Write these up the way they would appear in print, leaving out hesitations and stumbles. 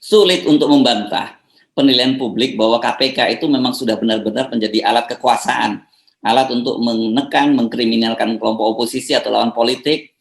sulit untuk membantah penilaian publik bahwa KPK itu memang sudah benar-benar menjadi alat kekuasaan, alat untuk menekan, mengkriminalkan kelompok oposisi atau lawan politik,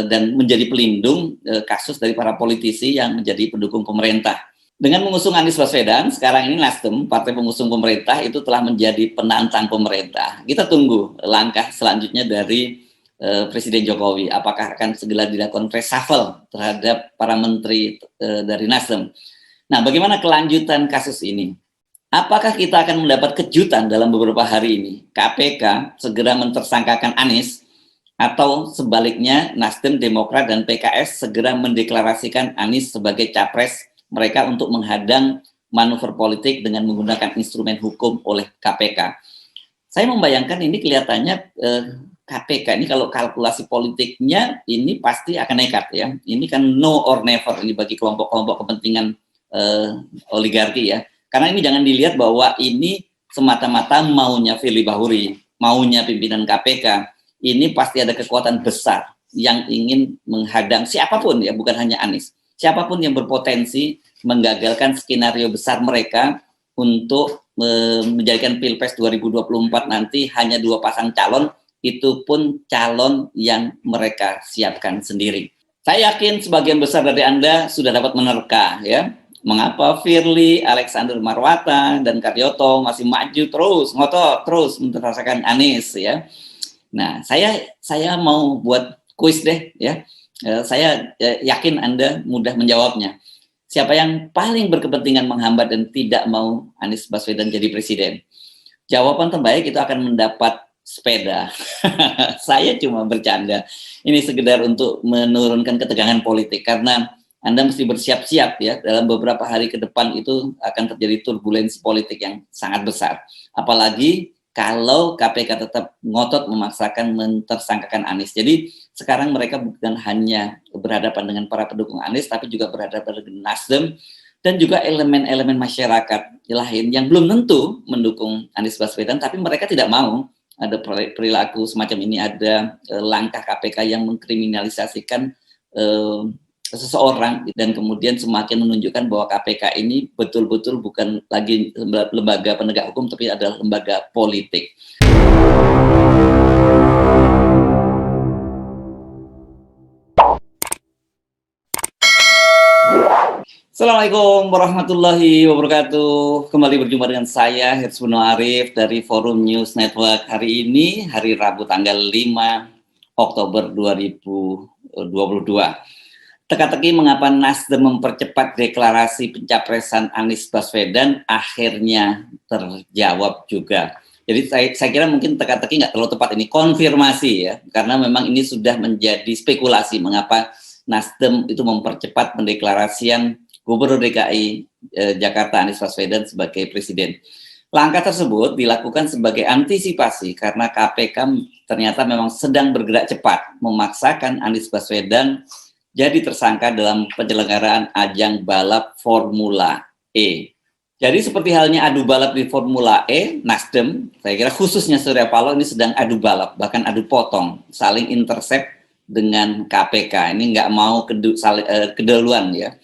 dan menjadi pelindung kasus dari para politisi yang menjadi pendukung pemerintah. Dengan mengusung Anies Baswedan, sekarang ini Nasdem, partai pengusung pemerintah, itu telah menjadi penantang pemerintah. Kita tunggu langkah selanjutnya dari Presiden Jokowi. Apakah akan segera dilakukan reshuffle terhadap para menteri dari Nasdem. Nah, bagaimana kelanjutan kasus ini? Apakah kita akan mendapat kejutan dalam beberapa hari ini? KPK segera mentersangkakan Anies, atau sebaliknya Nasdem, Demokrat, dan PKS segera mendeklarasikan Anies sebagai capres mereka untuk menghadang manuver politik dengan menggunakan instrumen hukum oleh KPK. Saya membayangkan ini kelihatannya KPK ini kalau kalkulasi politiknya ini pasti akan nekat ya. Ini kan no or never ini bagi kelompok-kelompok kepentingan oligarki ya. Karena ini jangan dilihat bahwa ini semata-mata maunya Firly Bahuri, maunya pimpinan KPK. Ini pasti ada kekuatan besar yang ingin menghadang siapapun ya, bukan hanya Anies. Siapapun yang berpotensi menggagalkan skenario besar mereka untuk menjadikan Pilpres 2024 nanti hanya 2 pasang calon, itu pun calon yang mereka siapkan sendiri. Saya yakin sebagian besar dari Anda sudah dapat menerka ya, mengapa Firly, Alexander Marwata, dan Karyoto masih maju terus, ngotot terus merasakan Anies ya. Nah, saya mau buat kuis deh ya. Saya yakin Anda mudah menjawabnya. Siapa yang paling berkepentingan menghambat dan tidak mau Anies Baswedan jadi presiden? Jawaban terbaik itu akan mendapat sepeda. Saya cuma bercanda. Ini sekedar untuk menurunkan ketegangan politik karena Anda mesti bersiap-siap ya, dalam beberapa hari ke depan itu akan terjadi turbulensi politik yang sangat besar. Apalagi kalau KPK tetap ngotot memaksakan mentersangkakan Anies. Jadi sekarang mereka bukan hanya berhadapan dengan para pendukung Anies, tapi juga berhadapan dengan Nasdem dan juga elemen-elemen masyarakat lain yang belum tentu mendukung Anies Baswedan, tapi mereka tidak mau ada perilaku semacam ini, ada langkah KPK yang mengkriminalisasikan seseorang dan kemudian semakin menunjukkan bahwa KPK ini betul-betul bukan lagi lembaga penegak hukum tapi adalah lembaga politik. Assalamualaikum warahmatullahi wabarakatuh. Kembali berjumpa dengan saya Hirsbuno Arif dari Forum News Network. Hari ini hari Rabu tanggal 5 Oktober 2022. Teka-teki mengapa Nasdem mempercepat deklarasi pencapresan Anies Baswedan akhirnya terjawab juga. Jadi saya kira mungkin teka-teki nggak terlalu tepat, ini konfirmasi ya, karena memang ini sudah menjadi spekulasi mengapa Nasdem itu mempercepat pendeklarasian Gubernur DKI Jakarta Anies Baswedan sebagai presiden. Langkah tersebut dilakukan sebagai antisipasi karena KPK ternyata memang sedang bergerak cepat memaksakan Anies Baswedan jadi tersangka dalam penyelenggaraan ajang balap Formula E. Jadi seperti halnya adu balap di Formula E, Nasdem, saya kira khususnya Surya Paloh ini sedang adu balap, bahkan adu potong, saling intercept dengan KPK. Ini nggak mau keduluan ya.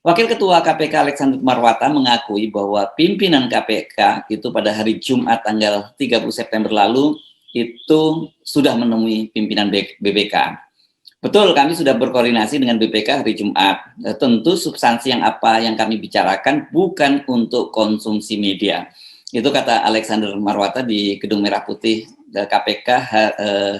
Wakil Ketua KPK Alexander Marwata mengakui bahwa pimpinan KPK itu pada hari Jumat tanggal 30 September lalu itu sudah menemui pimpinan BPK. Betul, kami sudah berkoordinasi dengan BPK hari Jumat. Tentu substansi yang apa yang kami bicarakan bukan untuk konsumsi media. Itu kata Alexander Marwata di Gedung Merah Putih KPK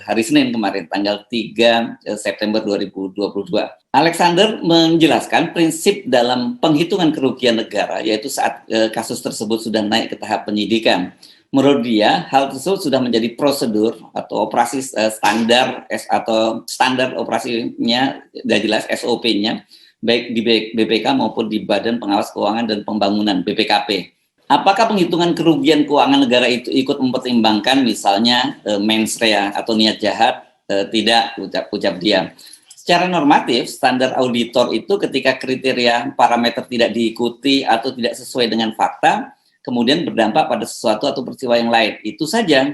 hari Senin kemarin, tanggal 3 September 2022. Alexander menjelaskan prinsip dalam penghitungan kerugian negara, yaitu saat kasus tersebut sudah naik ke tahap penyidikan. Menurut dia, hal tersebut sudah menjadi prosedur atau operasi standar atau standar operasinya, sudah jelas SOP-nya, baik di BPK maupun di Badan Pengawas Keuangan dan Pembangunan BPKP. Apakah penghitungan kerugian keuangan negara itu ikut mempertimbangkan misalnya mens rea atau niat jahat? Tidak, ucap dia. Secara normatif, standar auditor itu ketika kriteria parameter tidak diikuti atau tidak sesuai dengan fakta, kemudian berdampak pada sesuatu atau peristiwa yang lain. Itu saja.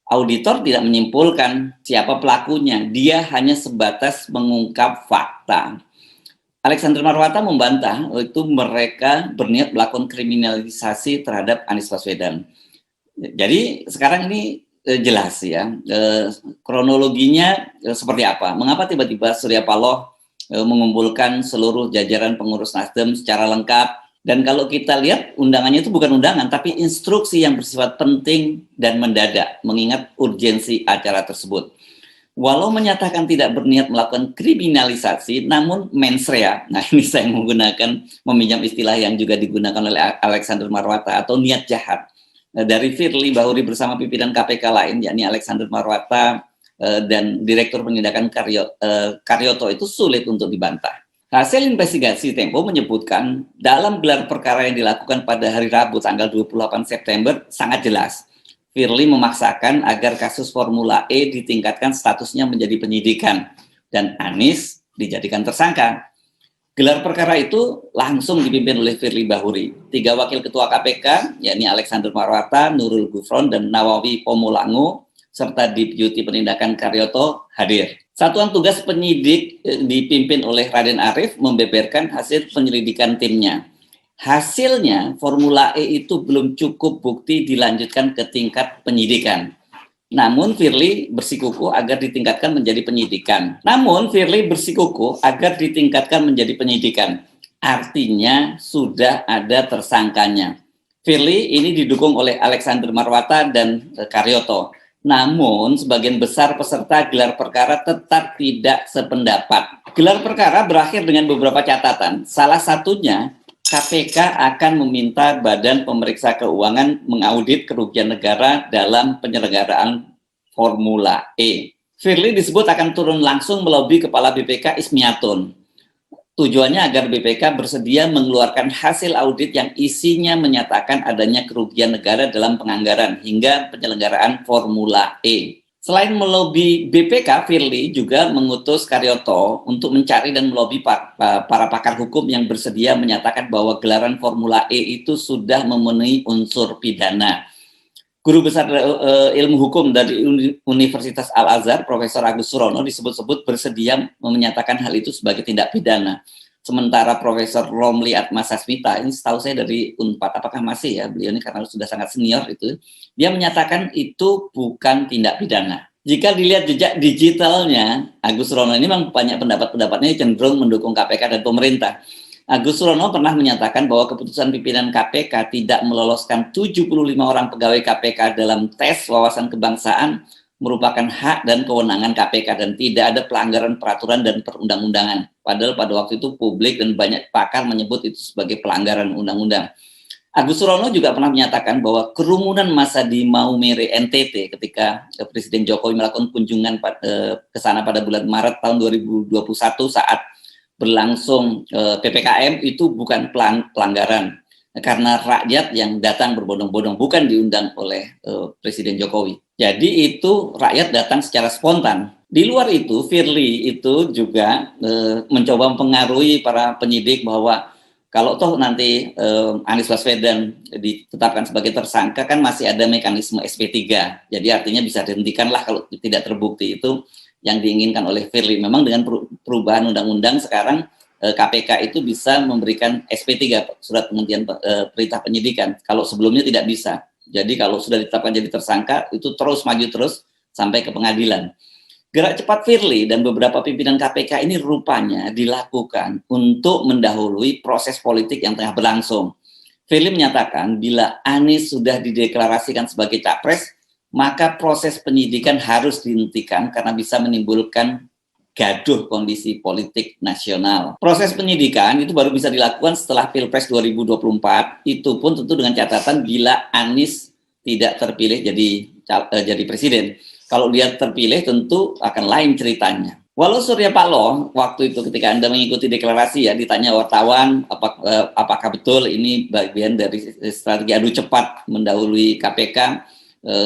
Auditor tidak menyimpulkan siapa pelakunya. Dia hanya sebatas mengungkap fakta. Alexander Marwata membantah itu mereka berniat melakukan kriminalisasi terhadap Anies Baswedan. Jadi sekarang ini jelas ya kronologinya seperti apa. Mengapa tiba-tiba Surya Paloh mengumpulkan seluruh jajaran pengurus Nasdem secara lengkap. Dan kalau kita lihat undangannya itu bukan undangan, tapi instruksi yang bersifat penting dan mendadak, mengingat urgensi acara tersebut. Walau menyatakan tidak berniat melakukan kriminalisasi, namun mens rea, nah ini saya menggunakan, meminjam istilah yang juga digunakan oleh Alexander Marwata, atau niat jahat, dari Firly Bahuri bersama pimpinan KPK lain, yakni Alexander Marwata dan Direktur Penindakan Karyoto itu sulit untuk dibantah. Hasil investigasi Tempo menyebutkan dalam gelar perkara yang dilakukan pada hari Rabu tanggal 28 September sangat jelas. Firly memaksakan agar kasus Formula E ditingkatkan statusnya menjadi penyidikan dan Anies dijadikan tersangka. Gelar perkara itu langsung dipimpin oleh Firly Bahuri. 3 wakil ketua KPK, yakni Alexander Marwata, Nurul Gufron, dan Nawawi Pomolango, serta Deputi Penindakan Karyoto hadir. Satuan tugas penyidik dipimpin oleh Raden Arif membeberkan hasil penyelidikan timnya. Hasilnya, Formula E itu belum cukup bukti dilanjutkan ke tingkat penyidikan. Namun Firly bersikukuh agar ditingkatkan menjadi penyidikan. Artinya sudah ada tersangkanya. Firly ini didukung oleh Alexander Marwata dan Karyoto. Namun sebagian besar peserta gelar perkara tetap tidak sependapat. Gelar perkara berakhir dengan beberapa catatan. Salah satunya, KPK akan meminta Badan Pemeriksa Keuangan mengaudit kerugian negara dalam penyelenggaraan Formula E. Firly disebut akan turun langsung melobi Kepala BPK Ismiatun. Tujuannya agar BPK bersedia mengeluarkan hasil audit yang isinya menyatakan adanya kerugian negara dalam penganggaran hingga penyelenggaraan Formula E. Selain melobi BPK, Firly juga mengutus Karyoto untuk mencari dan melobi para pakar hukum yang bersedia menyatakan bahwa gelaran Formula E itu sudah memenuhi unsur pidana. Guru besar ilmu hukum dari Universitas Al-Azhar, Profesor Agus Surono, disebut-sebut bersedia menyatakan hal itu sebagai tindak pidana. Sementara Profesor Romli Atmasasmita, ini setahu saya dari Unpad, apakah masih ya, beliau ini karena sudah sangat senior itu, dia menyatakan itu bukan tindak pidana. Jika dilihat jejak digitalnya, Agus Surono ini memang banyak pendapat-pendapatnya cenderung mendukung KPK dan pemerintah. Agus Surono pernah menyatakan bahwa keputusan pimpinan KPK tidak meloloskan 75 orang pegawai KPK dalam tes wawasan kebangsaan merupakan hak dan kewenangan KPK dan tidak ada pelanggaran peraturan dan perundang-undangan. Padahal pada waktu itu publik dan banyak pakar menyebut itu sebagai pelanggaran undang-undang. Agus Surono juga pernah menyatakan bahwa kerumunan massa di Maumere NTT ketika Presiden Jokowi melakukan kunjungan ke sana pada bulan Maret tahun 2021 saat berlangsung PPKM itu bukan pelanggaran karena rakyat yang datang berbondong-bondong, bukan diundang oleh Presiden Jokowi. Jadi itu rakyat datang secara spontan. Di luar itu, Firly itu juga mencoba mempengaruhi para penyidik bahwa kalau toh nanti Anies Baswedan ditetapkan sebagai tersangka, kan masih ada mekanisme SP3. Jadi artinya bisa dihentikanlah kalau tidak terbukti. Itu yang diinginkan oleh Firly. Memang dengan perubahan undang-undang sekarang KPK itu bisa memberikan SP3, surat penghentian perintah penyidikan. Kalau sebelumnya tidak bisa. Jadi kalau sudah ditetapkan jadi tersangka, itu terus maju terus sampai ke pengadilan. Gerak cepat Firly dan beberapa pimpinan KPK ini rupanya dilakukan untuk mendahului proses politik yang tengah berlangsung. Firly menyatakan bila Anies sudah dideklarasikan sebagai capres, maka proses penyidikan harus dihentikan karena bisa menimbulkan gaduh kondisi politik nasional. Proses penyidikan itu baru bisa dilakukan setelah Pilpres 2024, itu pun tentu dengan catatan bila Anies tidak terpilih jadi presiden. Kalau dia terpilih tentu akan lain ceritanya. Walau Surya Paloh waktu itu ketika Anda mengikuti deklarasi ya ditanya wartawan apakah betul ini bagian dari strategi adu cepat mendahului KPK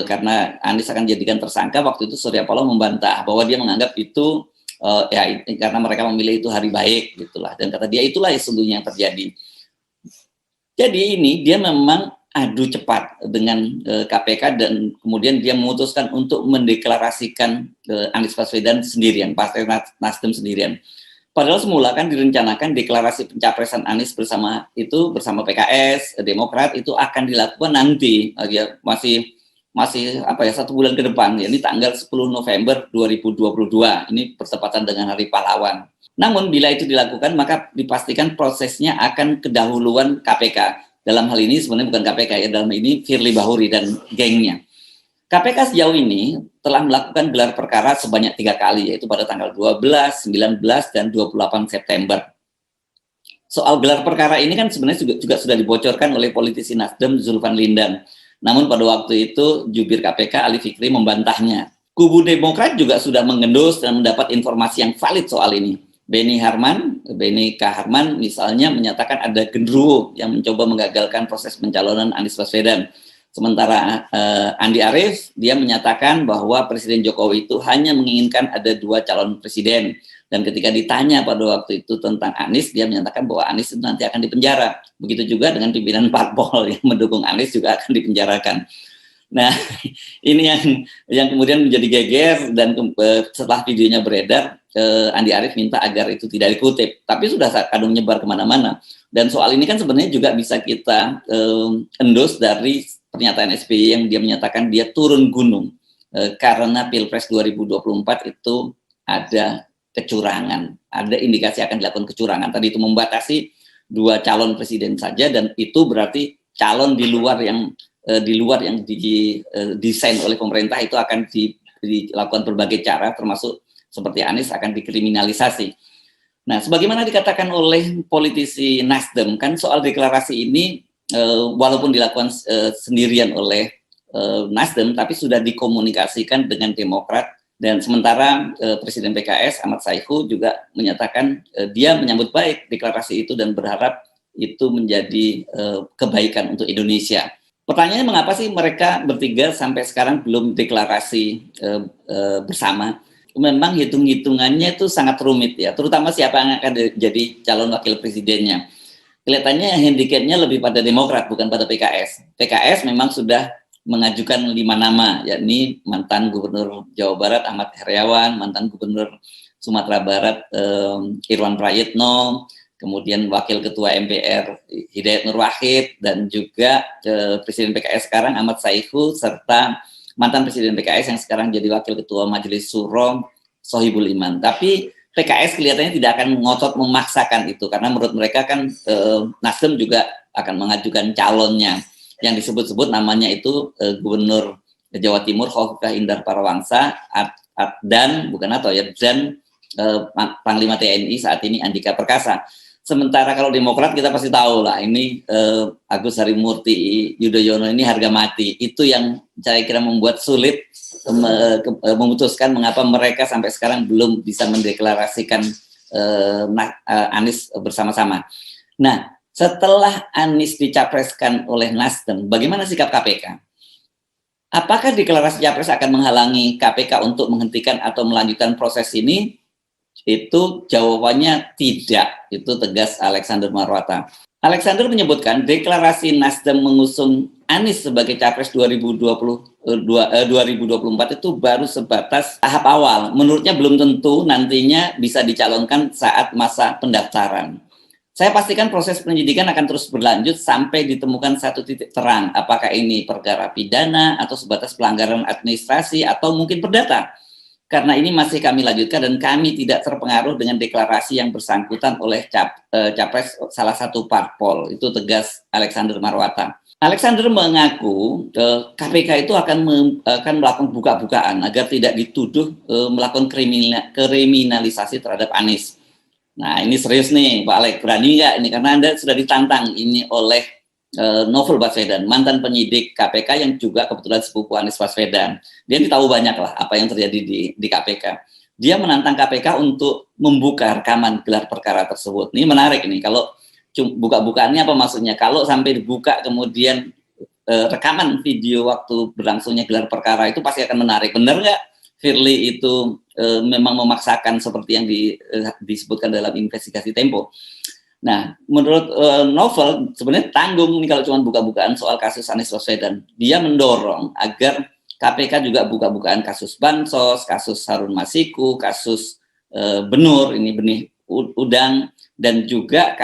karena Anies akan dijadikan tersangka, waktu itu Surya Paloh membantah bahwa dia menganggap itu karena mereka memilih itu hari baik gitulah, dan kata dia itulah sesungguhnya yang terjadi. Jadi ini dia memang adu cepat dengan KPK dan kemudian dia memutuskan untuk mendeklarasikan Anies Baswedan sendirian, Partai Nasdem sendirian. Padahal semula kan direncanakan deklarasi pencapresan Anies bersama PKS, Demokrat itu akan dilakukan nanti, ya masih apa ya 1 bulan ke depan, ya ini tanggal 10 November 2022. Ini bertepatan dengan Hari Pahlawan. Namun bila itu dilakukan maka dipastikan prosesnya akan kedahuluan KPK. Dalam hal ini sebenarnya bukan KPK ya, dalam ini Firly Bahuri dan gengnya. KPK sejauh ini telah melakukan gelar perkara sebanyak 3 kali, yaitu pada tanggal 12, 19, dan 28 September. Soal gelar perkara ini kan sebenarnya juga sudah dibocorkan oleh politisi Nasdem Zulfan Lindan. Namun pada waktu itu jubir KPK Ali Fikri membantahnya. Kubu Demokrat juga sudah mengendus dan mendapat informasi yang valid soal ini. Beni K. Harman misalnya menyatakan ada genderuwo yang mencoba menggagalkan proses pencalonan Anies Baswedan. Sementara Andi Arief, dia menyatakan bahwa Presiden Jokowi itu hanya menginginkan ada 2 calon presiden. Dan ketika ditanya pada waktu itu tentang Anies, dia menyatakan bahwa Anies itu nanti akan dipenjara. Begitu juga dengan pimpinan parpol yang mendukung Anies juga akan dipenjarakan. Nah, ini yang kemudian menjadi geger dan setelah videonya beredar, Andi Arief minta agar itu tidak dikutip. Tapi sudah kadung nyebar kemana-mana. Dan soal ini kan sebenarnya juga bisa kita endorse dari pernyataan SBY yang dia menyatakan dia turun gunung karena Pilpres 2024 itu ada kecurangan, ada indikasi akan dilakukan kecurangan. Tadi itu membatasi 2 calon presiden saja, dan itu berarti calon di luar yang didesain oleh pemerintah itu akan dilakukan berbagai cara, termasuk seperti Anies akan dikriminalisasi. Nah, sebagaimana dikatakan oleh politisi Nasdem, kan soal deklarasi ini walaupun dilakukan sendirian oleh Nasdem, tapi sudah dikomunikasikan dengan Demokrat, dan sementara Presiden PKS Ahmad Saiku juga menyatakan dia menyambut baik deklarasi itu dan berharap itu menjadi kebaikan untuk Indonesia. Pertanyaannya, mengapa sih mereka bertiga sampai sekarang belum deklarasi bersama? Memang hitung-hitungannya itu sangat rumit ya, terutama siapa yang akan jadi calon wakil presidennya. Kelihatannya handicapnya lebih pada Demokrat, bukan pada PKS. PKS memang sudah mengajukan 5 nama, yakni mantan Gubernur Jawa Barat Ahmad Heriawan, mantan Gubernur Sumatera Barat Irwan Prayitno, kemudian Wakil Ketua MPR Hidayat Nur Wahid, dan juga Presiden PKS sekarang Ahmad Saiku, serta mantan Presiden PKS yang sekarang jadi Wakil Ketua Majelis Syuro Sohibul Iman. Tapi PKS kelihatannya tidak akan ngotot memaksakan itu, karena menurut mereka kan Nasdem juga akan mengajukan calonnya yang disebut-sebut namanya itu Gubernur Jawa Timur Khofifah Indar Parawansa dan Panglima TNI saat ini Andika Perkasa. Sementara kalau Demokrat kita pasti tahu lah, ini Agus Harimurti Yudhoyono ini harga mati. Itu yang saya kira membuat sulit memutuskan mengapa mereka sampai sekarang belum bisa mendeklarasikan Anies bersama-sama. Nah, setelah Anies dicapreskan oleh Nasdem, bagaimana sikap KPK? Apakah deklarasi capres akan menghalangi KPK untuk menghentikan atau melanjutkan proses ini? Itu jawabannya tidak, itu tegas Alexander Marwata. Alexander menyebutkan deklarasi Nasdem mengusung Anies sebagai capres 2024 itu baru sebatas tahap awal. Menurutnya belum tentu nantinya bisa dicalonkan saat masa pendaftaran. Saya pastikan proses penyidikan akan terus berlanjut sampai ditemukan satu titik terang, apakah ini perkara pidana atau sebatas pelanggaran administrasi atau mungkin perdata. Karena ini masih kami lanjutkan dan kami tidak terpengaruh dengan deklarasi yang bersangkutan oleh capres salah satu parpol. Itu tegas Alexander Marwata. Alexander mengaku KPK itu akan melakukan buka-bukaan agar tidak dituduh melakukan kriminalisasi terhadap Anies. Nah, ini serius nih Pak Alek, berani nggak ini? Karena Anda sudah ditantang ini oleh Novel Baswedan, mantan penyidik KPK yang juga kebetulan sepupu Anies Baswedan. Dia tahu banyak lah apa yang terjadi di KPK. Dia menantang KPK untuk membuka rekaman gelar perkara tersebut. Ini menarik nih, kalau buka-bukaannya apa maksudnya? Kalau sampai dibuka kemudian rekaman video waktu berlangsungnya gelar perkara itu pasti akan menarik. Benar nggak Firly itu memang memaksakan seperti yang disebutkan dalam investigasi Tempo? Nah, menurut Novel sebenarnya tanggung nih kalau cuma buka-bukaan soal kasus Anies Baswedan. Dia mendorong agar KPK juga buka-bukaan kasus Bansos, kasus Harun Masiku, kasus Benur, ini benih udang, dan juga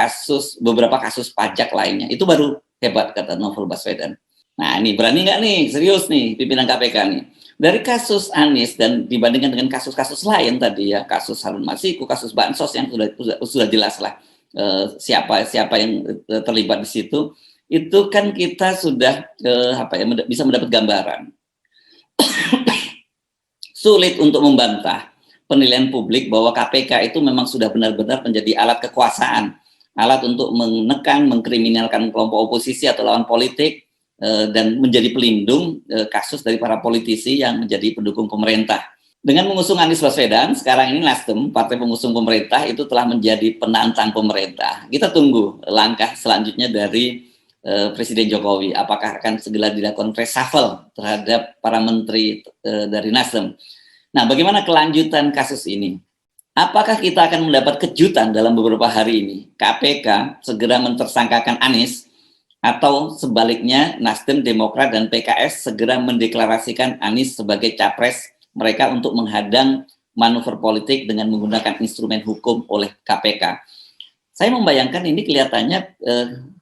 beberapa kasus pajak lainnya. Itu baru hebat, kata Novel Baswedan. Nah, ini berani nggak nih, serius nih pimpinan KPK nih. Dari kasus Anies dan dibandingkan dengan kasus-kasus lain tadi ya, kasus Harun Masiku, kasus Bansos yang sudah jelas lah siapa yang terlibat di situ. Itu kan kita sudah bisa mendapat gambaran. Sulit untuk membantah penilaian publik bahwa KPK itu memang sudah benar-benar menjadi alat kekuasaan, alat untuk menekan, mengkriminalkan kelompok oposisi atau lawan politik, dan menjadi pelindung kasus dari para politisi yang menjadi pendukung pemerintah. Dengan mengusung Anies Baswedan, sekarang ini Nasdem, partai pengusung pemerintah, itu telah menjadi penantang pemerintah. Kita tunggu langkah selanjutnya dari Presiden Jokowi. Apakah akan segera dilakukan reshuffle terhadap para menteri dari Nasdem. Nah, bagaimana kelanjutan kasus ini? Apakah kita akan mendapat kejutan dalam beberapa hari ini? KPK segera mentersangkakan Anies, atau sebaliknya Nasdem, Demokrat, dan PKS segera mendeklarasikan Anies sebagai capres mereka untuk menghadang manuver politik dengan menggunakan instrumen hukum oleh KPK. Saya membayangkan ini kelihatannya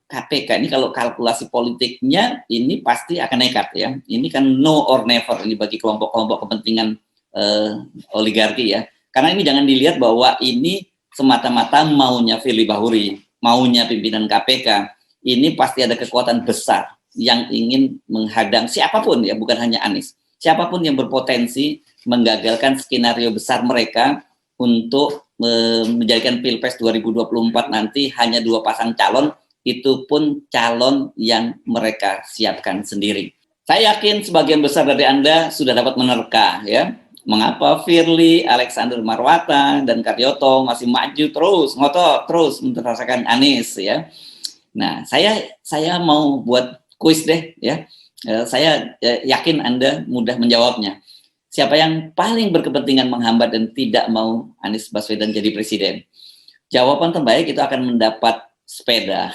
KPK ini kalau kalkulasi politiknya ini pasti akan nekat ya. Ini kan no or never ini bagi kelompok-kelompok kepentingan oligarki ya. Karena ini jangan dilihat bahwa ini semata-mata maunya Firly Bahuri, maunya pimpinan KPK. Ini pasti ada kekuatan besar yang ingin menghadang siapapun ya, bukan hanya Anies. Siapapun yang berpotensi menggagalkan skenario besar mereka untuk menjadikan Pilpres 2024 nanti hanya 2 pasang calon, itu pun calon yang mereka siapkan sendiri. Saya yakin sebagian besar dari Anda sudah dapat menerka ya, mengapa Firly, Alexander Marwata, dan Karyoto masih maju terus, ngotot terus merasakan Anies ya. Nah, saya mau buat kuis deh ya. Saya yakin Anda mudah menjawabnya. Siapa yang paling berkepentingan menghambat dan tidak mau Anies Baswedan jadi presiden? Jawaban terbaik itu akan mendapat sepeda.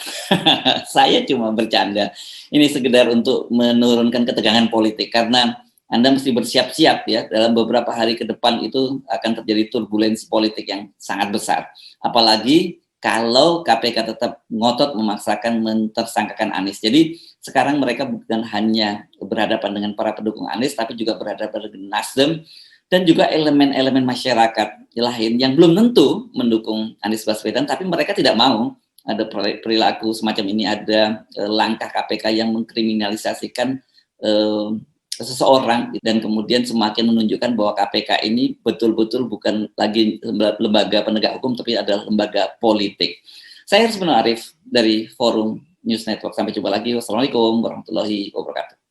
Saya cuma bercanda. Ini sekedar untuk menurunkan ketegangan politik karena Anda mesti bersiap-siap ya, dalam beberapa hari ke depan itu akan terjadi turbulensi politik yang sangat besar. Apalagi kalau KPK tetap ngotot memaksakan mentersangkakan Anies. Jadi sekarang mereka bukan hanya berhadapan dengan para pendukung Anies, tapi juga berhadapan dengan Nasdem dan juga elemen-elemen masyarakat lain yang belum tentu mendukung Anies Baswedan, tapi mereka tidak mau ada perilaku semacam ini, ada langkah KPK yang mengkriminalisasikan seseorang dan kemudian semakin menunjukkan bahwa KPK ini betul-betul bukan lagi lembaga penegak hukum tapi adalah lembaga politik. Saya Haris Arif dari Forum News Network. Sampai jumpa lagi. Wassalamualaikum warahmatullahi wabarakatuh.